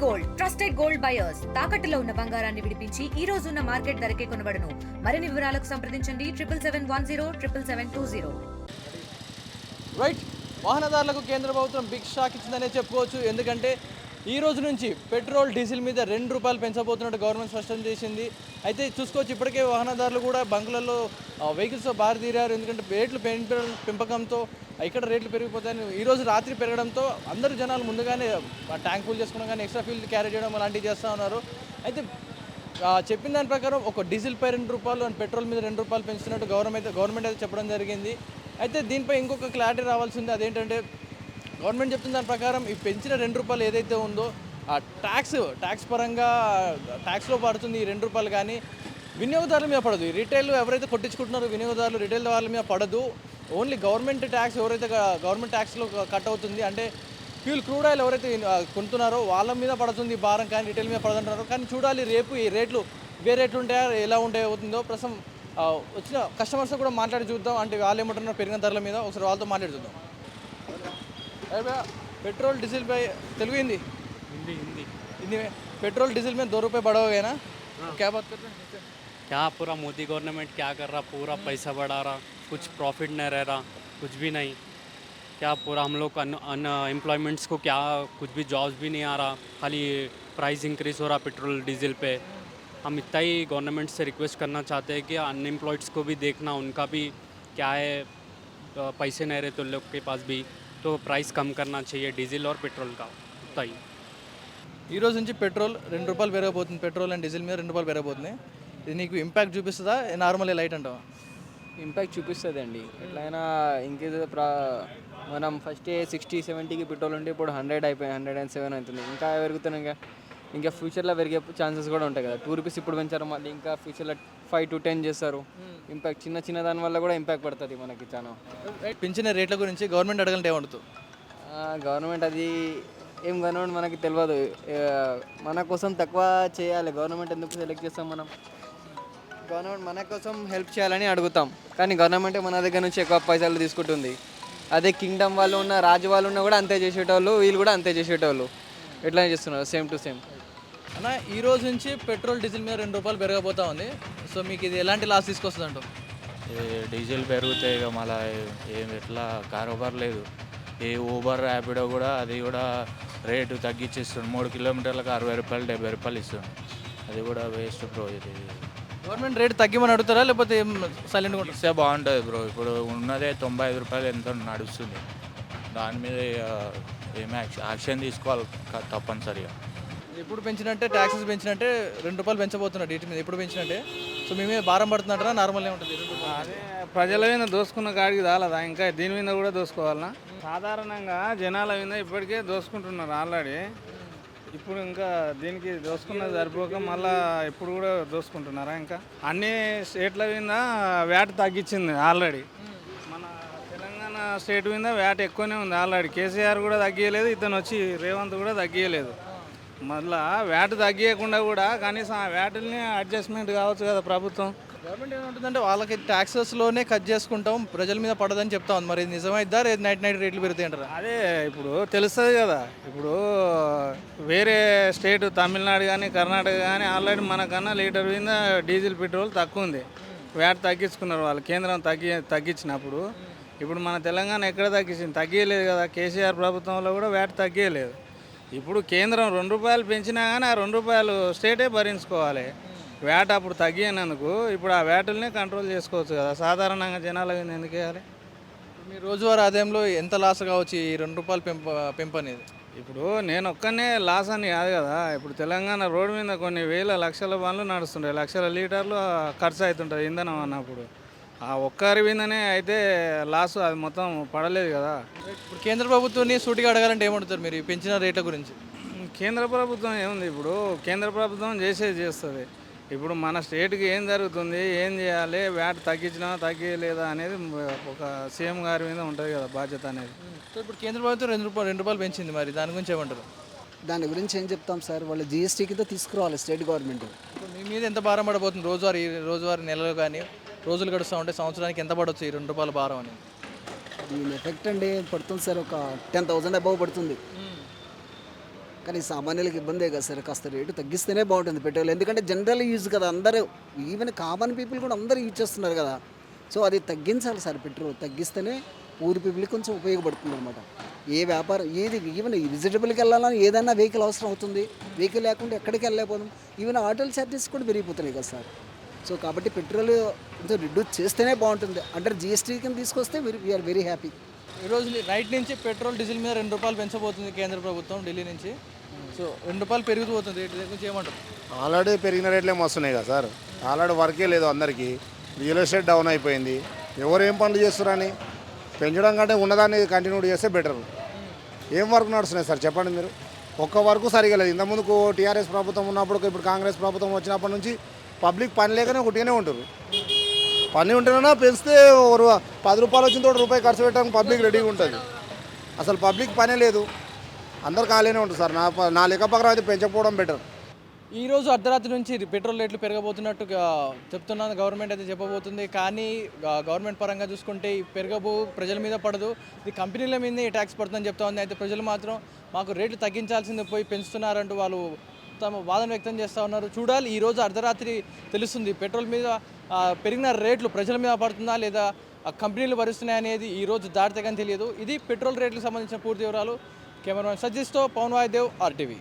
Gold trusted gold buyers తాకట్టులో ఉన్న బంగారాన్ని విడిపించి ఈ రోజు ఉన్న మార్కెట్ ధరకే కొనబడును. మరిన్ని వివరాలకు సంప్రదించండి 7771077720. రైట్, వాహనదారులకు కేంద్ర ప్రభుత్వం బిగ్ షాక్ ఇచ్చిందనే చెప్పుకోవచ్చు. ఎందుకంటే ఈ రోజు నుంచి పెట్రోల్ డీజిల్ మీద ₹2 పెంచబోతున్నట్టు గవర్నమెంట్ స్పష్టం చేసింది. అయితే చూసుకోవచ్చు, ఇప్పటికే వాహనదారులు కూడా బంకులలో వెహికల్స్ బారి తీరారు. ఎందుకంటే రేట్లు పెంపకంతో ఇక్కడ రేట్లు పెరిగిపోతాయని ఈ రోజు రాత్రి పెరగడంతో అందరూ జనాలు ముందుగానే ట్యాంక్ ఫుల్ చేసుకోవడం కానీ ఎక్స్ట్రా ఫీల్ క్యారీ చేయడం అలాంటివి చేస్తూ ఉన్నారు. అయితే చెప్పిన దాని ప్రకారం ఒక డీజిల్ పై ₹2 అండ్ పెట్రోల్ మీద ₹2 పెంచుతున్నట్టు గవర్నమెంట్ అయితే చెప్పడం జరిగింది. అయితే దీనిపై ఇంకొక క్లారిటీ రావాల్సింది. అదేంటంటే గవర్నమెంట్ చెప్తున్న దాని ప్రకారం ఈ పెంచిన ₹2 ఏదైతే ఉందో ఆ ట్యాక్స్ పరంగా ట్యాక్స్లో పడుతుంది ఈ ₹2 కానీ వినియోగదారుల మీద పడదు. ఈ రీటైల్ ఎవరైతే కొట్టించుకుంటున్నారో వినియోగదారులు రీటైల్ వాళ్ళ మీద పడదు. ఓన్లీ గవర్నమెంట్ ట్యాక్స్ ఎవరైతే గవర్నమెంట్ ట్యాక్స్లో కట్ అవుతుంది, అంటే క్రూడ్ ఆయిల్ ఎవరైతే కొంటున్నారో వాళ్ళ మీద పడుతుంది భారం, కానీ రీటైల్ మీద పడదంటున్నారు. కానీ చూడాలి రేపు ఈ రేట్లు రేట్లు ఉంటాయా, ఎలా అవుతుందో. ప్రస్తుతం వచ్చిన కస్టమర్స్ కూడా మాట్లాడి చూద్దాం. అంటే వాళ్ళు ఏమంటున్నారు పెరిగిన ధరల మీద, ఒకసారి వాళ్ళతో మాట్లాడి చూద్దాం. पेट्रोल डीजल पे तेलुगु हिंदी हिंदी में पेट्रोल डीजल में ₹2 बढ़ा हो गया ना? क्या बात कर रहे हैं? क्या पूरा मोदी गवर्नमेंट क्या कर रहा, पूरा पैसा बढ़ा रहा, कुछ प्रॉफिट नहीं रह रहा, कुछ भी नहीं. क्या पूरा हम लोग अनएम्प्लॉयमेंट्स को क्या कुछ भी जॉब्स भी नहीं आ रहा, खाली प्राइस इंक्रीज़ हो रहा पेट्रोल डीजल पे. हम इतना ही गवर्नमेंट से रिक्वेस्ट करना चाहते हैं कि अनएम्प्लॉयड्स को भी देखना, उनका भी क्या है, पैसे नहीं रहते उन लोग के पास भी, तो प्राइस कम करना चाहिए डीजल और पेट्रोल का. उतना ही ఈ రోజు నుంచి పెట్రోల్ ₹2 పెరగబోతుంది. పెట్రోల్ అండ్ డీజిల్ మీద ₹2 పెరగబోతున్నాయి. ఇది నీకు ఇంపాక్ట్ చూపిస్తుందా, నార్మల్ లైట్ అంటావా? ఇంపాక్ట్ చూపిస్తుంది అండి. ఎట్లయినా ఇంకేదో మనం ఫస్ట్ 60-70కి పెట్రోల్ ఉంటే ఇప్పుడు 100 అయిపోయి 107 అవుతుంది. ఇంకా పెరుగుతున్నాయి. ఇంకా ఫ్యూచర్లో పెరిగే ఛాన్సెస్ కూడా ఉంటాయి కదా. ₹2 ఇప్పుడు పెంచారు, మళ్ళీ ఇంకా ఫ్యూచర్లో 5 to 10 చేస్తారు. ఇంపాక్ట్ చిన్న దాని వల్ల కూడా ఇంపాక్ట్ పడుతుంది మనకి చాలా. పెంచిన రేట్ల గురించి గవర్నమెంట్ అడగాలంటే ఏమంటుంది? గవర్నమెంట్ అది ఏం గవర్నమెంట్ మనకి తెలియదు. మన కోసం తక్కువ చేయాలి. గవర్నమెంట్ ఎందుకు సెలెక్ట్ చేస్తాం మనం? గవర్నమెంట్ మన కోసం హెల్ప్ చేయాలని అడుగుతాం, కానీ గవర్నమెంటే మన దగ్గర నుంచి ఎక్కువ పైసలు తీసుకుంటుంది. అదే కింగ్డమ్ వాళ్ళు ఉన్న రాజు వాళ్ళు ఉన్నా కూడా అంతే చేసేటోళ్ళు, వీళ్ళు కూడా అంతే చేసేటోళ్ళు. ఎట్లా చేస్తున్నారు సేమ్ టు సేమ్. అన్న, ఈ రోజు నుంచి పెట్రోల్ డీజిల్ మీద ₹2 పెరగబోతా ఉంది. సో మీకు ఇది ఎలాంటి లాస్ తీసుకొస్తుంది అంటారు? డీజిల్ పెరిగితే ఇక మళ్ళీ ఏం ఎట్లా కారోబార్ లేదు. ఈ ఊబర్ ర్యాపిడో కూడా అది కూడా రేటు తగ్గించిస్తుంది. 3 కిలోమీటర్లకు ₹60 ₹70 ఇస్తుంది. అది కూడా వేస్ట్ బ్రో. ఇది గవర్నమెంట్ రేటు తగ్గిమని అడుగుతారా, లేకపోతే సైలెంట్గా ఉంటుంది? ఇస్తే బాగుంటుంది బ్రో. ఇప్పుడు ఉన్నదే ₹95 ఎంత నడుస్తుంది. దాని మీద ఏమి యాక్షన్ తీసుకోవాలి తప్పనిసరిగా. ఎప్పుడు పెంచినట్టే ట్యాక్సెస్ పెంచినట్టే ₹2 పెంచబోతున్నారు వీటి మీద. ఎప్పుడు పెంచినట్టే. సో మీ మీద భారం పడుతున్నారా, నార్మల్గా ఉంటుంది? అదే ప్రజల మీద దోసుకున్న కాడికి రాలేదా, ఇంకా దీని మీద కూడా దోసుకోవాలన్నా? సాధారణంగా జనాల మీద ఇప్పటికే దోసుకుంటున్నారు ఆల్రెడీ. ఇప్పుడు ఇంకా దీనికి దోసుకున్నది సరిపోక మళ్ళీ ఇప్పుడు కూడా దోసుకుంటున్నారా? ఇంకా అన్ని స్టేట్ల మీద వ్యాట్ తగ్గించింది ఆల్రెడీ. మన తెలంగాణ స్టేట్ మీద వ్యాట్ ఎక్కువనే ఉంది ఆల్రెడీ. కేసీఆర్ కూడా తగ్గియలేదు, ఇతను వచ్చి రేవంత్ కూడా తగ్గియలేదు. మళ్ళీ వ్యాట్ తగ్గియకుండా కూడా కనీసం ఆ వ్యాట్ని అడ్జస్ట్మెంట్ కావచ్చు కదా ప్రభుత్వం. గవర్నమెంట్ ఏమంటుందంటే వాళ్ళకి ట్యాక్సెస్లోనే కట్ చేసుకుంటాం, ప్రజల మీద పడదని చెప్తా ఉంది. మరి ఇది నిజమైద్దా, నైట్ రేట్లు పెరుగుతాయి అంటారా? అదే ఇప్పుడు తెలుస్తుంది కదా. ఇప్పుడు వేరే స్టేట్ తమిళనాడు కానీ కర్ణాటక కానీ ఆల్రెడీ మనకన్నా లీటర్ మీద డీజిల్ పెట్రోల్ తక్కువ ఉంది. వ్యాట్ తగ్గించుకున్నారు వాళ్ళు, కేంద్రం తగ్గించినప్పుడు. ఇప్పుడు మన తెలంగాణ ఎక్కడ తగ్గించింది? తగ్గియలేదు కదా. కేసీఆర్ ప్రభుత్వంలో కూడా వ్యాట్ తగ్గియలేదు. ఇప్పుడు కేంద్రం ₹2 పెంచినా కానీ ఆ ₹2 స్టేటే భరించుకోవాలి. వ్యాట్ అప్పుడు తగ్గినందుకు ఇప్పుడు ఆ వ్యాటుల్ని కంట్రోల్ చేసుకోవచ్చు కదా. సాధారణంగా జనాల ఎందుకు వేయాలి? మీ రోజువారీ ఆదాయంలో ఎంత లాస్ కావచ్చు ఈ ₹2 పెంపు అనేది? ఇప్పుడు నేను ఒక్కనే లాస్ అని కాదు కదా. ఇప్పుడు తెలంగాణ రోడ్డు మీద కొన్ని లక్షల బండ్లు నడుస్తుంటాయి, లక్షల లీటర్లు ఖర్చు అవుతుంటుంది ఇంధనం అన్నప్పుడు. ఆ ఒక్కరి మీదనే అయితే లాస్ అది మొత్తం పడలేదు కదా. ఇప్పుడు కేంద్ర ప్రభుత్వాన్ని సూటిగా అడగాలంటే ఏమంటారు మీరు ఈ పెంచిన రేట్ల గురించి? కేంద్ర ప్రభుత్వం ఏముంది, ఇప్పుడు కేంద్ర ప్రభుత్వం చేస్తుంది. ఇప్పుడు మన స్టేట్కి ఏం జరుగుతుంది, ఏం చేయాలి, వ్యాట్ తగ్గించినా తగ్గలేదా అనేది ఒక సీఎం గారి మీద ఉంటుంది కదా బాధ్యత అనేది. సో ఇప్పుడు కేంద్ర ప్రభుత్వం ₹2 పెంచింది, మరి దాని గురించి ఏమంటారు? దాని గురించి ఏం చెప్తాం సార్, వాళ్ళు జీఎస్టీ కింద తీసుకురావాలి స్టేట్ గవర్నమెంట్. ఇప్పుడు మీ మీద ఎంత భారం పడబోతుంది రోజువారీ నెలలు కానీ రోజులు గడుస్తూ ఉంటే సంవత్సరానికి ఎంత పడవచ్చు ఈ ₹2 భారం అనేది? దీని ఎఫెక్ట్ అండి పడుతుంది సార్, ఒక 10,000 అబౌవ్ పడుతుంది. కానీ సామాన్యులకు ఇబ్బందే కదా సార్, కాస్త రేటు తగ్గిస్తేనే బాగుంటుంది పెట్రోల్. ఎందుకంటే జనరల్ యూజ్ కదా, అందరూ ఈవెన్ కామన్ పీపుల్ కూడా అందరూ యూజ్ చేస్తున్నారు కదా. సో అది తగ్గించాలి సార్, పెట్రోల్ తగ్గిస్తేనే పూర్ పీపుల్కి కొంచెం ఉపయోగపడుతుంది అనమాట. ఏ వ్యాపారం ఏది ఈవెన్ విజిటబుల్కి వెళ్ళాలని ఏదైనా వెహికల్ అవసరం అవుతుంది, వెహికల్ లేకుండా ఎక్కడికి వెళ్ళలేకపోతాం. ఈవెన్ ఆటోల ఛార్జెస్ కూడా పెరిగిపోతున్నాయి కదా సార్. సో కాబట్టి పెట్రోల్ కొంచెం రిడ్యూస్ చేస్తేనే బాగుంటుంది. అంటే జిఎస్టీ కింద తీసుకొస్తే వీఆర్ వెరీ హ్యాపీ. ఈరోజు నైట్ నుంచి పెట్రోల్ డీజిల్ మీద ₹2 పెంచబోతుంది కేంద్ర ప్రభుత్వం ఢిల్లీ నుంచి. సో ₹2 పెరిగిపోతుంది రేటు, దీని గురించి ఏమంటారు? ఆల్రెడీ పెరిగిన రేట్లే వస్తున్నాయి కదా సార్. ఆల్రెడీ వర్కే లేదు అందరికీ, రియల్ ఎస్టేట్ డౌన్ అయిపోయింది. ఎవరు ఏం పనులు చేస్తున్నారని పెంచడం కంటే ఉన్నదాన్ని కంటిన్యూ చేస్తే బెటర్. ఏం వర్క్ నడుస్తున్నాయి సార్ చెప్పండి మీరు? ఒక్క వర్క్ సరిగా లేదు. ఇంతకుముందుకు టీఆర్ఎస్ ప్రభుత్వం ఉన్నప్పుడు, ఇప్పుడు కాంగ్రెస్ ప్రభుత్వం వచ్చినప్పటి నుంచి పబ్లిక్ పని లేకనే ఒకటిగానే ఉంటారు. పని ఉంటేనే పెంచితే ₹10 వచ్చిన తోటి రూపాయి ఖర్చు పెట్టడానికి పబ్లిక్ రెడీగా ఉంటుంది. అసలు పబ్లిక్ పనే లేదు, అందరు ఖాళీనే ఉంటుంది సార్. నా లెక్క ప్రకారం అయితే పెంచకపోవడం బెటర్. ఈరోజు అర్ధరాత్రి నుంచి పెట్రోల్ రేట్లు పెరగబోతున్నట్టుగా చెప్తున్నాను, గవర్నమెంట్ అయితే చెప్పబోతుంది. కానీ గవర్నమెంట్ పరంగా చూసుకుంటే ఈ పెరగబో ప్రజల మీద పడదు, ఇది కంపెనీల మీదనే ఈ ట్యాక్స్ పడుతుందని చెప్తా ఉంది. అయితే ప్రజలు మాత్రం మాకు రేట్లు తగ్గించాల్సింది పోయి పెంచుతున్నారంటూ వాళ్ళు తమ వాదన వ్యక్తం చేస్తూ ఉన్నారు. చూడాలి, ఈరోజు అర్ధరాత్రి తెలుస్తుంది పెట్రోల్ మీద పెరిగిన రేట్లు ప్రజల మీద పడుతుందా లేదా కంపెనీలు భరిస్తున్నాయి అనేది ఈరోజు దాటితే కానీ తెలియదు. ఇది పెట్రోల్ రేట్లకు సంబంధించిన పూర్తి వివరాలు. కెమెరామెన్ సజ్జిస్తో పవన్ వాయిదేవ్, RTV.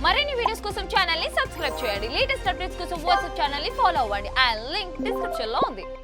మరిన్ని వీడియోస్ కోసం ఛానల్ ని సబ్స్క్రైబ్ చేయండి. లేటెస్ట్ అప్డేట్స్ కోసం వాట్సాప్ ఛానల్ ని ఫాలో అవ్వండి. ఆ లింక్ డిస్క్రిప్షన్ లో ఉంది.